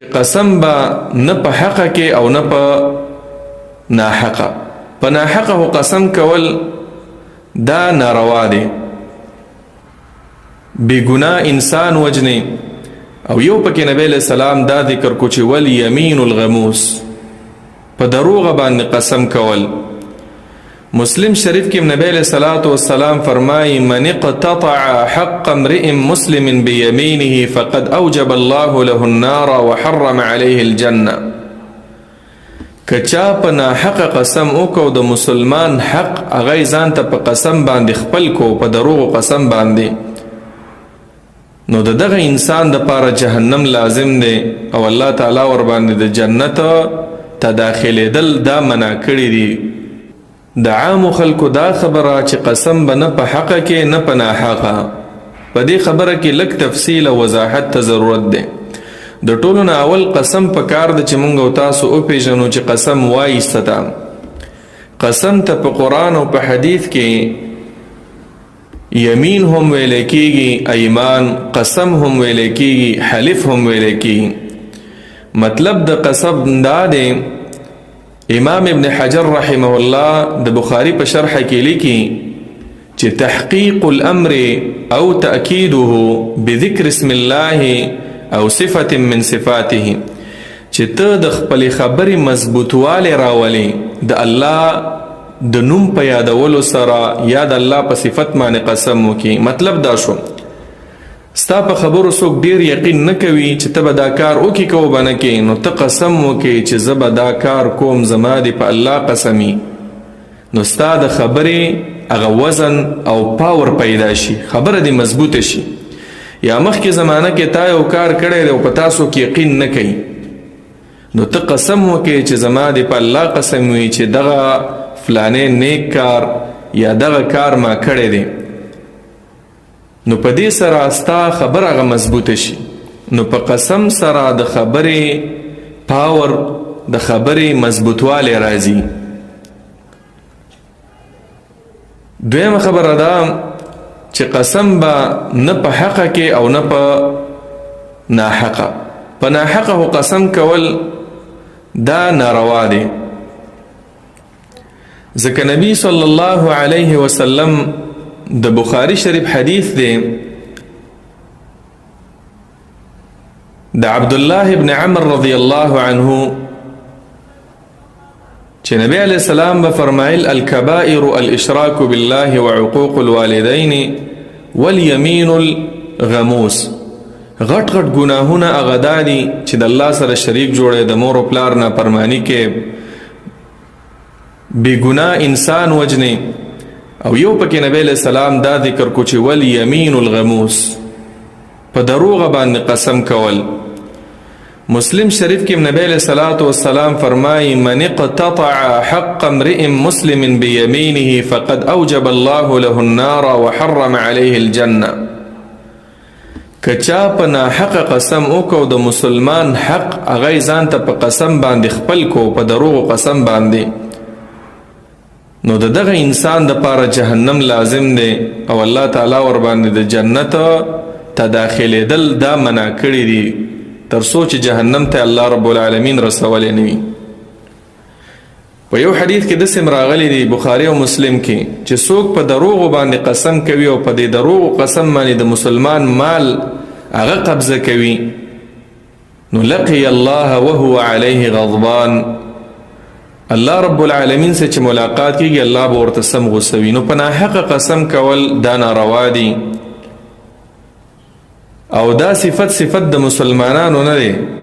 قسم با نه په حقه کې او نه په ناحقه. په ناحقه قسم کول دا ناروا دی، بی گناه انسان وجنی. او یو پکې نبی علیہ السلام دا ذکر کو چې ول یمین الغموس، په دروغ باندې قسم کول. مسلم شریف کې نبی علیہ الصلوۃ والسلام فرمایي من اقتطع حق امرئ مسلم بيمينه فقد اوجب الله له النار وحرم عليه الجنه. کچا په ناحق قسم وکړو د مسلمان حق هغه ځان ته په قسم باندې خپل کو، په دروغ قسم باندې، نو دغه انسان د پاره جهنم لازم دی او الله تعالی ور باندې د جنت ته داخليدل دا منع کړی دی. د عام خلکو دا خبره چې قسم به نه په حقه کې نه په ناحقه، په دې خبره کې لږ تفصیل او وضاحت ته ضرورت دی. د ټولو نه اول قسم په کار ده چې مونږ او تاسو وپېژنو چې قسم وایي څه ته. قسم ته په قرآن او په حدیث کې یمین هم ویل کېږي، ایمان، قسم هم ویل کېږي، حلف هم ویل کېږي. مطلب د قسم دا دی، امام ابن حجر رحمه الله د بخاری په شرح کې لیکي چې تحقیق الامر او تأکیده بذکر اسم الله او صفت من صفاته، چې ته د خپل خبرې مضبوطوالی راولي د الله د نوم په یادولو سره یا د الله په صفت باندې قسم وکي. مطلب دا شو ستا په خبرو څوک ډیر یقین نه کوي چې ته به دا کار وکړي که به نه کوې، نو ته قسم وکړې چې زه به دا کار کوم، زما دې په الله قسمي. نو ستا د خبرې هغه وزن او پاور پیدا شي، خبره دې مضبوطه شي. یا مخکې زمانه کې تا یو کار کړی دی او په تاسو کې یقین نه کوي، نو ته قسم وکړې چې زما دې په الله قسم وي چې دغه فلانې نیک کار یا دغه کار ما کړی دی. نو په دې سره ستا خبر هغه مضبوطه شي. نو په قسم سره د خبرې پاور، د خبرې مضبوطوالی راځي. دویمه خبره ده چې قسم به نه په حقه کې او نه په ناحقه. په ناحقه قسم کول دا ناروا دی، ځکه نبی صلی الله علیه وسلم د بخاری شریف حدیث دی د عبدالله ابن عمر رضی الله عنه چې نبی علیہ السلام به فرمایل الکبائر الاشراک بالله وعقوق الوالدین والیمین الغموس. غټ غټ ګناهونه هغه دا دي چې د الله سره شریک جوړی، د مور او پلار نافرمانی کې، بی ګناه انسان وجنی. او یو پکې نبی علیہ السلام دا ذکر کو چې ول یمین الغموس، په دروغ باندې قسم کول. مسلم شریف کې نبی علیہ الصلوۃ والسلام فرمایي من اقتطع حق امرئ مسلم بيمينه فقد اوجب الله له النار وحرم عليه الجنه. کچا په ناحق قسم وکړو د مسلمان حق هغه ځان ته په قسم باندې خپل کو، په دروغ قسم باندې، نو دغه انسان د پاره جهنم لازم دی او الله تعالی ور باندې د جنت ته داخليدل دا منع کړی دی، تر څو چې جهنم ته الله رب العالمین رسولی نه وي. په یو حدیث کې داسې راغلی دی بخاری او مسلم کې چې څوک په دروغ باندې قسم کوي او په دې دروغ قسم باندې د مسلمان مال هغه قبضه کوي، نو لقي الله وهو عليه غضبان. الله رب العالمین سے چې ملاقات کیږي الله به ورته سم غوسوي. نو په ناحق قسم کول دا ناروا دي او دا صفت د مسلمانانو نه دی.